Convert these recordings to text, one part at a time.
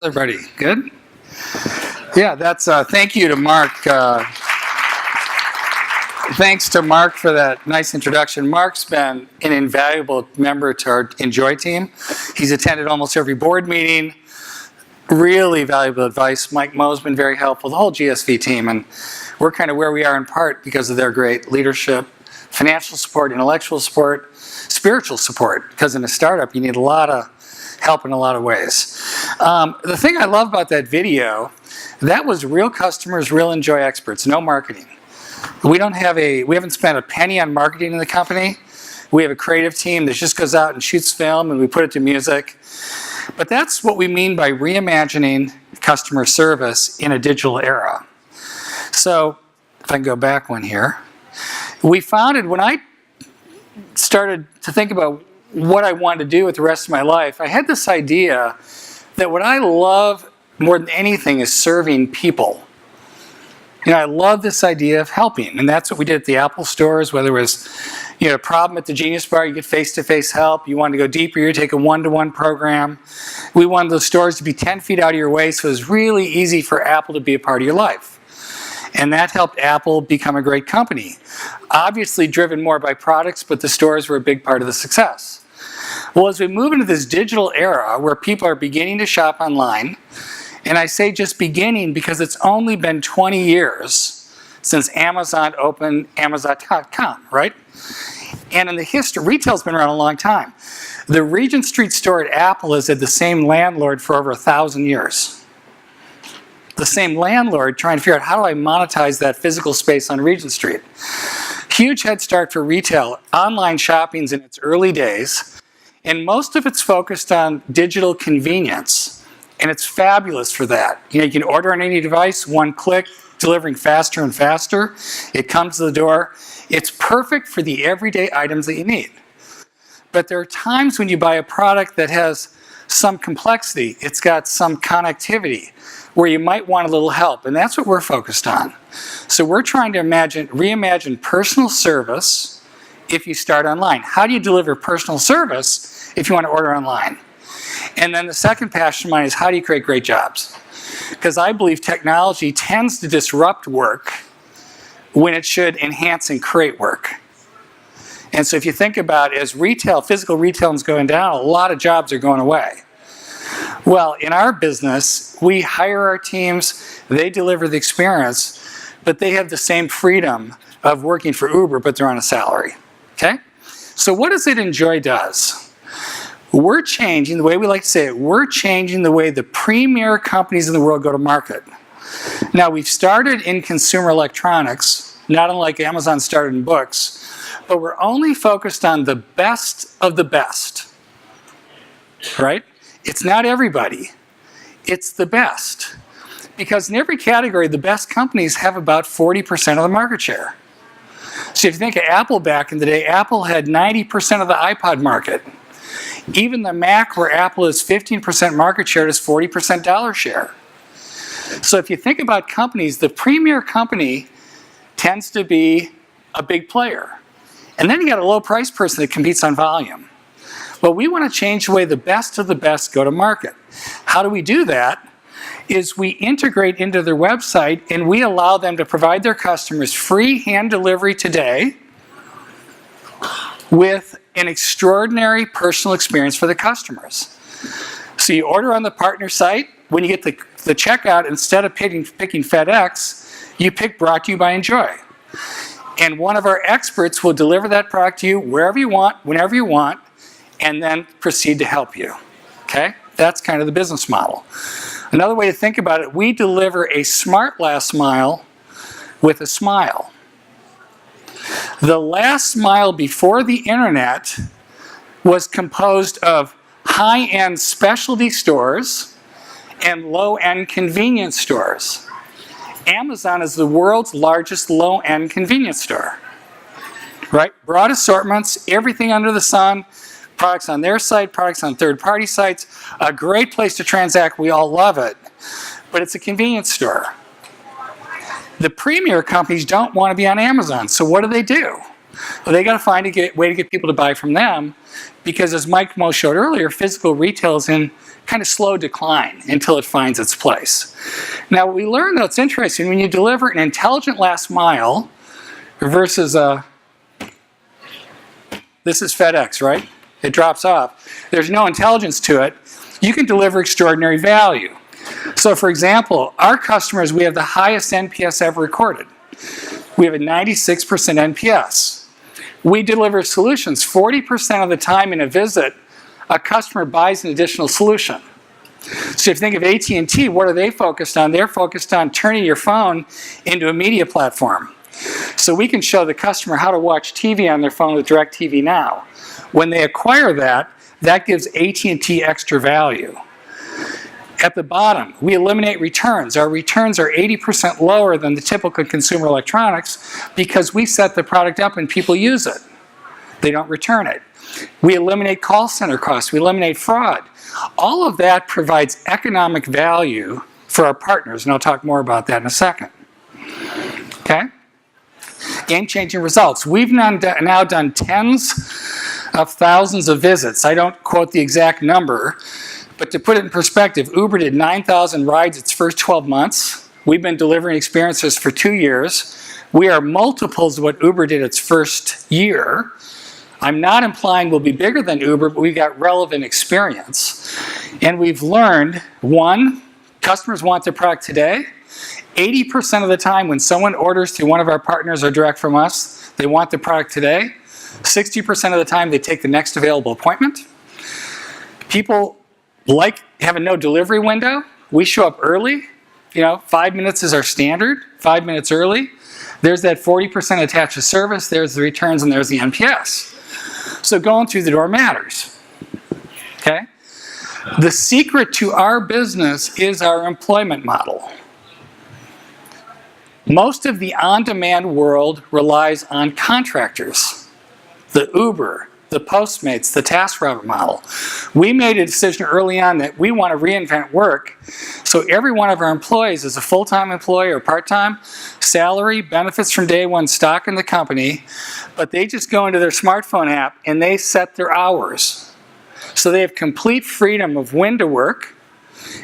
Everybody, good? Yeah, that's thank you to Mark. Thanks to Mark for that nice introduction. Mark's been an invaluable member to our Enjoy team. He's attended almost every board meeting. Really valuable advice. Mike Moe's been very helpful, the whole GSV team, and we're kind of where we are in part because of their great leadership, financial support, intellectual support, spiritual support, because in a startup you need a lot of help in a lot of ways. The thing I love about that video, that was real customers, real Enjoy experts, no marketing. We haven't spent a penny on marketing in the company. We have a creative team that just goes out and shoots film and we put it to music. But that's what we mean by reimagining customer service in a digital era. So, if I can go back one here. We founded, when I started to think about what I wanted to do with the rest of my life, I had this idea that what I love more than anything is serving people. You know, I love this idea of helping, and that's what we did at the Apple stores, whether it was, a problem at the Genius Bar, you get face-to-face help. You wanted to go deeper, you take a one-to-one program. We wanted those stores to be 10 feet out of your way, so it was really easy for Apple to be a part of your life. And that helped Apple become a great company. Obviously driven more by products, but the stores were a big part of the success. Well, as we move into this digital era where people are beginning to shop online, and I say just beginning because it's only been 20 years since Amazon opened Amazon.com, right? And in the history, retail's been around a long time. The Regent Street store at Apple has had the same landlord for over 1,000 years. The same landlord trying to figure out how do I monetize that physical space on Regent Street. Huge head start for retail. Online shopping's in its early days, and most of it's focused on digital convenience. And it's fabulous for that. You can order on any device, one click, delivering faster and faster. It comes to the door. It's perfect for the everyday items that you need. But there are times when you buy a product that has some complexity. It's got some connectivity where you might want a little help. And that's what we're focused on. So we're trying to reimagine personal service if you start online. How do you deliver personal service if you want to order online? And then the second passion of mine is how do you create great jobs? Because I believe technology tends to disrupt work when it should enhance and create work. And so if you think about it, as physical retail is going down, a lot of jobs are going away. Well, in our business, we hire our teams, they deliver the experience, but they have the same freedom of working for Uber, but they're on a salary. Okay? So what does it Enjoy does? We're changing, the way we like to say it, we're changing the way the premier companies in the world go to market. Now, we've started in consumer electronics, not unlike Amazon started in books, but we're only focused on the best of the best, right? It's not everybody, it's the best. Because in every category, the best companies have about 40% of the market share. So if you think of Apple back in the day, Apple had 90% of the iPod market. Even the Mac, where Apple is 15% market share, is 40% dollar share. So if you think about companies, the premier company tends to be a big player. And then you got a low price person that competes on volume. Well, we want to change the way the best of the best go to market. How do we do that? Is we integrate into their website and we allow them to provide their customers free hand delivery today with an extraordinary personal experience for the customers. So you order on the partner site. When you get the checkout, instead of picking FedEx, you pick Brought to You by Enjoy. And one of our experts will deliver that product to you wherever you want, whenever you want, and then proceed to help you. Okay? That's kind of the business model. Another way to think about it, we deliver a smart last mile with a smile. The last mile before the internet was composed of high-end specialty stores and low-end convenience stores. Amazon is the world's largest low-end convenience store. Right? Broad assortments, everything under the sun, products on their site, products on third-party sites, a great place to transact, we all love it, but it's a convenience store. The premier companies don't want to be on Amazon, so what do? Well, they got to find a way to get people to buy from them, because as Mike Mo showed earlier, physical retail is in kind of slow decline until it finds its place. Now, what we learned, though, it's interesting, when you deliver an intelligent last mile versus this is FedEx, right? It drops off. There's no intelligence to it. You can deliver extraordinary value. So, for example, our customers, we have the highest NPS ever recorded. We have a 96% NPS. We deliver solutions. 40% of the time in a visit, a customer buys an additional solution. So if you think of AT&T, what are they focused on? They're focused on turning your phone into a media platform. So we can show the customer how to watch TV on their phone with DirecTV Now. When they acquire that, that gives AT&T extra value. At the bottom, we eliminate returns. Our returns are 80% lower than the typical consumer electronics because we set the product up and people use it. They don't return it. We eliminate call center costs. We eliminate fraud. All of that provides economic value for our partners, and I'll talk more about that in a second. Okay? Game-changing results. We've now done tens of thousands of visits. I don't quote the exact number, but to put it in perspective, Uber did 9,000 rides its first 12 months. We've been delivering experiences for 2 years. We are multiples of what Uber did its first year. I'm not implying we'll be bigger than Uber, but we've got relevant experience. And we've learned, one, customers want their product today. 80% of the time when someone orders through one of our partners or direct from us, they want the product today. 60% of the time they take the next available appointment. People like have a no delivery window. We show up early. 5 minutes is our standard, 5 minutes early. There's that 40% attached to service, there's the returns, and there's the NPS. So going through the door matters. Okay? The secret to our business is our employment model. Most of the on-demand world relies on contractors. The Uber, the Postmates, the TaskRabbit model. We made a decision early on that we want to reinvent work, so every one of our employees is a full-time employee or part-time, salary, benefits from day one, stock in the company, but they just go into their smartphone app and they set their hours. So they have complete freedom of when to work,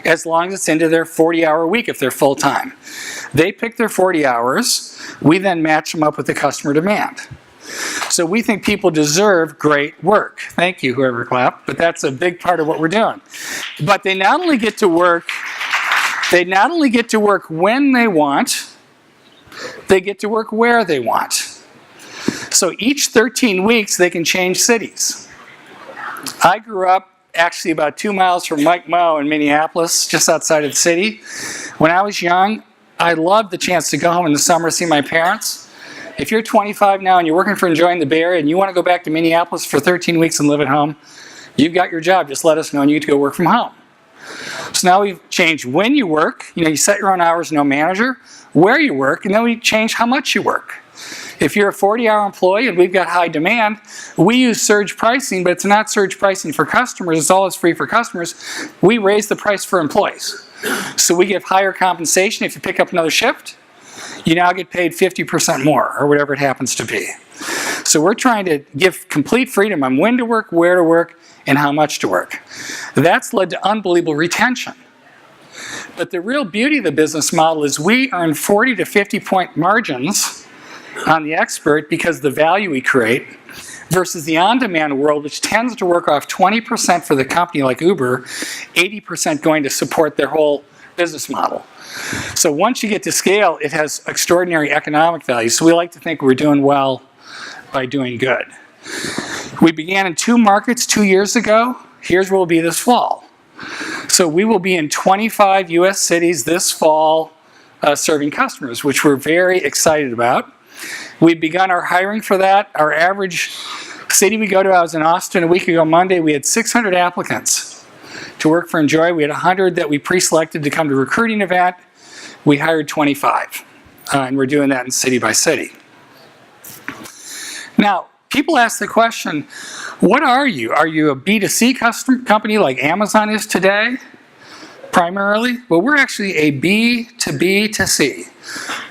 as long as it's into their 40-hour week if they're full-time. They pick their 40 hours, we then match them up with the customer demand. So we think people deserve great work. Thank you, whoever clapped, but that's a big part of what we're doing. But they not only get to work when they want, they get to work where they want. So each 13 weeks, they can change cities. I grew up actually about 2 miles from Mike Mo in Minneapolis, just outside of the city. When I was young, I loved the chance to go home in the summer to see my parents. If you're 25 now and you're working for Enjoying the Bay Area and you want to go back to Minneapolis for 13 weeks and live at home, you've got your job. Just let us know and you get to go work from home. So now we've changed when you work. You set your own hours, no manager. Where you work, and then we change how much you work. If you're a 40-hour employee and we've got high demand, we use surge pricing, but it's not surge pricing for customers. It's always free for customers. We raise the price for employees. So we give higher compensation if you pick up another shift. You now get paid 50% more, or whatever it happens to be. So we're trying to give complete freedom on when to work, where to work, and how much to work. That's led to unbelievable retention. But the real beauty of the business model is we earn 40 to 50-point margins on the expert because of the value we create, versus the on-demand world, which tends to work off 20% for the company like Uber, 80% going to support their whole business model. So once you get to scale, it has extraordinary economic value. So we like to think we're doing well by doing good. We began in 2 markets 2 years ago. Here's where we'll be this fall. So we will be in 25 U.S. cities this fall serving customers, which we're very excited about. We've begun our hiring for that. Our average city we go to, I was in Austin a week ago Monday, we had 600 applicants to work for Enjoy. We had 100 that we pre-selected to come to a recruiting event. We hired 25, and we're doing that in city by city. Now, people ask the question, what are you? Are you a B2C company like Amazon is today, primarily? Well, we're actually a B2B2C.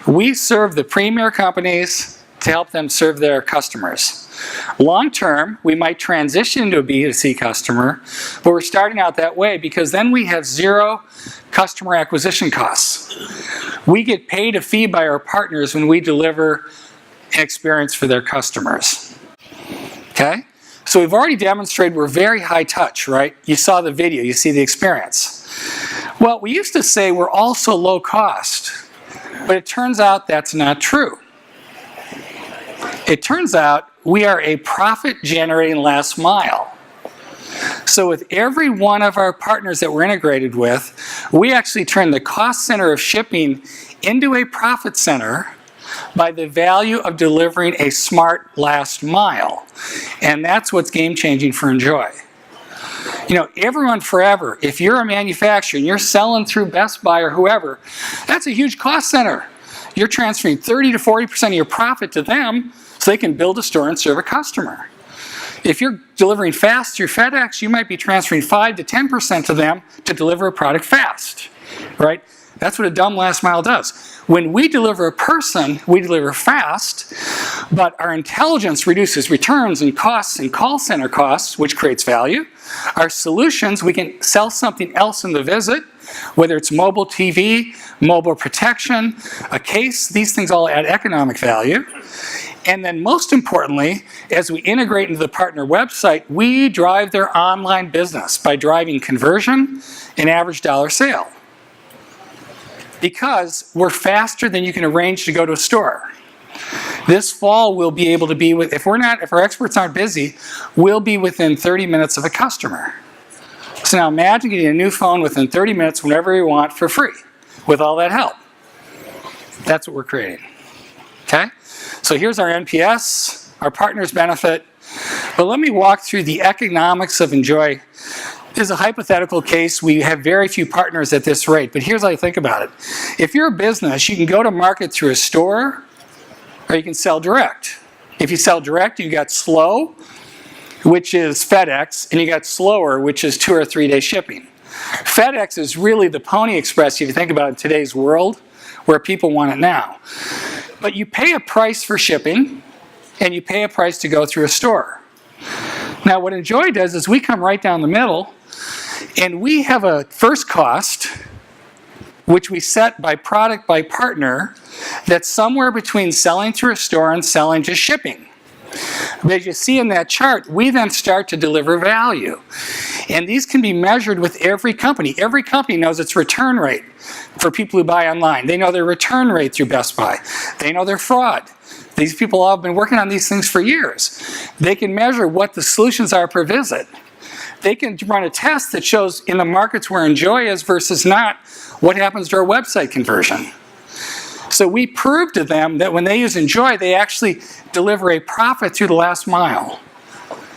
We serve the premier companies to help them serve their customers. Long term, we might transition into a B2C customer, but we're starting out that way because then we have zero customer acquisition costs. We get paid a fee by our partners when we deliver an experience for their customers. Okay? So we've already demonstrated we're very high touch, right? You saw the video, you see the experience. Well, we used to say we're also low cost, but it turns out that's not true. It turns out we are a profit-generating last mile. So with every one of our partners that we're integrated with, we actually turn the cost center of shipping into a profit center by the value of delivering a smart last mile. And that's what's game-changing for Enjoy. You know, everyone forever, if you're a manufacturer and you're selling through Best Buy or whoever, that's a huge cost center. You're transferring 30 to 40% of your profit to them so they can build a store and serve a customer. If you're delivering fast through FedEx, you might be transferring 5 to 10% to them to deliver a product fast, right? That's what a dumb last mile does. When we deliver a person, we deliver fast, but our intelligence reduces returns and costs and call center costs, which creates value. Our solutions, we can sell something else in the visit, whether it's mobile TV, mobile protection, a case, these things all add economic value. And then most importantly, as we integrate into the partner website, we drive their online business by driving conversion and average dollar sale. Because we're faster than you can arrange to go to a store. This fall we'll be able to be with, if our experts aren't busy, we'll be within 30 minutes of a customer. So now imagine getting a new phone within 30 minutes whenever you want for free, with all that help. That's what we're creating. Okay? So here's our NPS, our partners benefit, but let me walk through the economics of Enjoy. This is a hypothetical case. We have very few partners at this rate, but here's how I think about it. If you're a business, you can go to market through a store, or you can sell direct. If you sell direct, you got slow, which is FedEx, and you got slower, which is 2 or 3 day shipping. FedEx is really the Pony Express, if you think about it in today's world, where people want it now. But you pay a price for shipping, and you pay a price to go through a store. Now what Enjoy does is we come right down the middle, and we have a first cost, which we set by product by partner, that's somewhere between selling through a store and selling just shipping. But as you see in that chart, we then start to deliver value. And these can be measured with every company. Every company knows its return rate for people who buy online. They know their return rate through Best Buy. They know their fraud. These people all have been working on these things for years. They can measure what the solutions are per visit. They can run a test that shows in the markets where Enjoy is versus not, what happens to our website conversion. So we prove to them that when they use Enjoy, they actually deliver a profit through the last mile.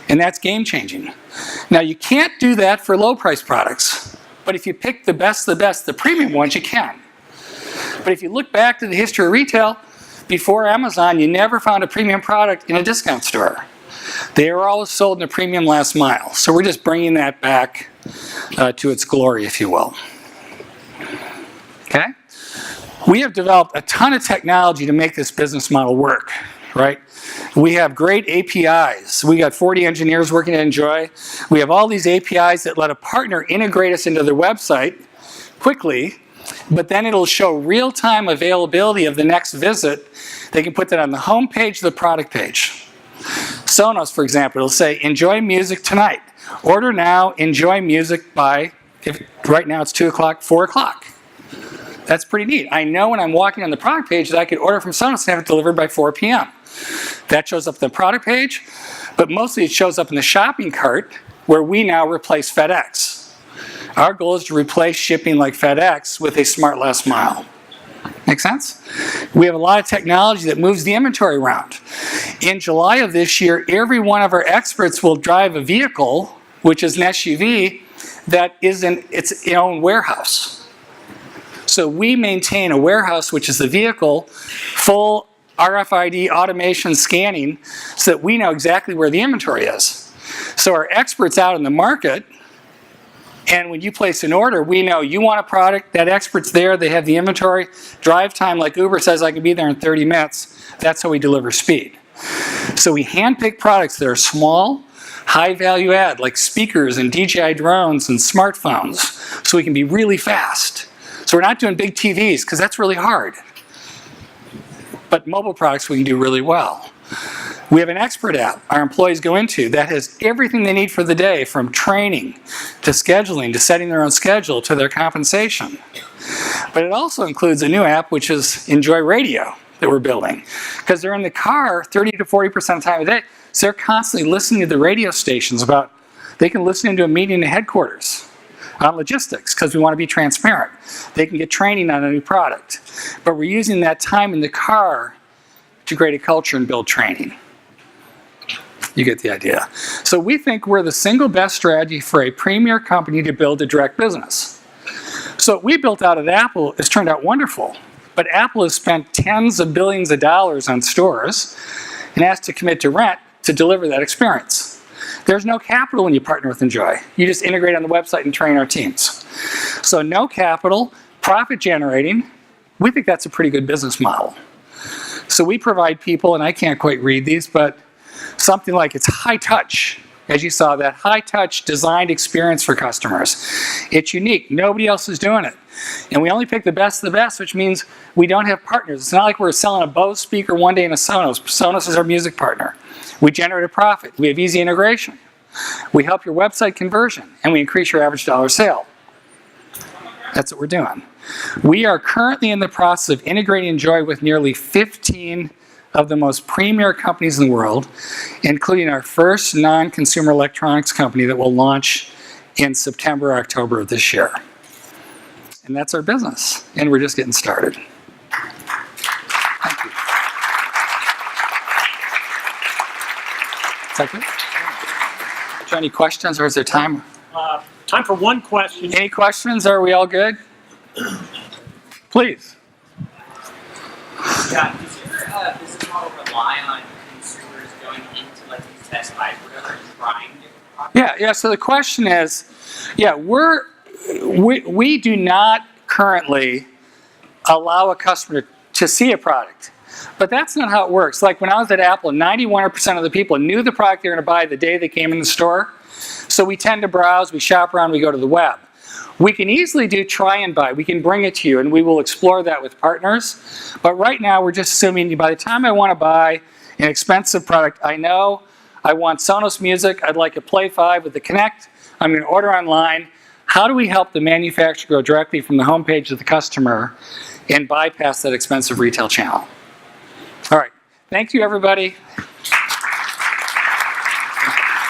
And that's game changing. Now you can't do that for low price products, but if you pick the best, the premium ones, you can. But if you look back to the history of retail, before Amazon, you never found a premium product in a discount store. They were always sold in a premium last mile. So we're just bringing that back to its glory, if you will. Okay? We have developed a ton of technology to make this business model work, right? We have great APIs. We got 40 engineers working at Enjoy. We have all these APIs that let a partner integrate us into their website quickly, but then it'll show real-time availability of the next visit. They can put that on the home page, the product page. Sonos, for example, it'll say, enjoy music tonight. Order now, enjoy music by, right now it's 2 o'clock, 4 o'clock. That's pretty neat. I know when I'm walking on the product page that I could order from Sonos and have it delivered by 4 p.m. That shows up on the product page, but mostly it shows up in the shopping cart where we now replace FedEx. Our goal is to replace shipping like FedEx with a smart last mile. Make sense? We have a lot of technology that moves the inventory around. In July of this year, every one of our experts will drive a vehicle, which is an SUV, that is in its own warehouse. So we maintain a warehouse, which is the vehicle, full RFID automation scanning, so that we know exactly where the inventory is. So our experts out in the market And when you place an order, we know you want a product, that expert's there, they have the inventory. Drive time, like Uber says, I can be there in 30 minutes. That's how we deliver speed. So we handpick products that are small, high value add, like speakers and DJI drones and smartphones, so we can be really fast. So we're not doing big TVs, because that's really hard. But mobile products we can do really well. We have an expert app our employees go into that has everything they need for the day, from training to scheduling to setting their own schedule to their compensation. But it also includes a new app, which is Enjoy Radio, that we're building. Because they're in the car 30 to 40% of the time of the day, so they're constantly listening to the radio stations about, they can listen into a meeting at headquarters on logistics, because we want to be transparent. They can get training on a new product. But we're using that time in the car to create a culture and build training. You get the idea. So we think we're the single best strategy for a premier company to build a direct business. So what we built out at Apple has turned out wonderful. But Apple has spent tens of billions of dollars on stores and has to commit to rent to deliver that experience. There's no capital when you partner with Enjoy. You just integrate on the website and train our teams. So no capital, profit generating. We think that's a pretty good business model. So we provide people, and I can't quite read these, but something like it's high touch. As you saw, that high touch designed experience for customers. It's unique. Nobody else is doing it. And we only pick the best of the best, which means we don't have partners. It's not like we're selling a Bose speaker one day in a Sonos. Sonos is our music partner. We generate a profit. We have easy integration. We help your website conversion, and we increase your average dollar sale. That's what we're doing. We are currently in the process of integrating Enjoy with nearly 15 of the most premier companies in the world, including our first non-consumer electronics company that will launch in September or October of this year. And that's our business, and we're just getting started. Thank you. Is that good? Is there any questions, or is there time? Time for one question. Any questions? Are we all good? Please. Yeah, does your business model rely on consumers going into like these Best Buys or whatever and trying different products? Yeah. So the question is, we do not currently allow a customer to see a product. But that's not how it works. Like when I was at Apple, 91% of the people knew the product they were going to buy the day they came in the store. So we tend to browse, we shop around, we go to the web. We can easily do try and buy. We can bring it to you, and we will explore that with partners. But right now, we're just assuming by the time I want to buy an expensive product, I know I want Sonos music, I'd like a Play 5 with the Connect, I'm going to order online. How do we help the manufacturer go directly from the homepage to the customer and bypass that expensive retail channel? All right. Thank you, everybody.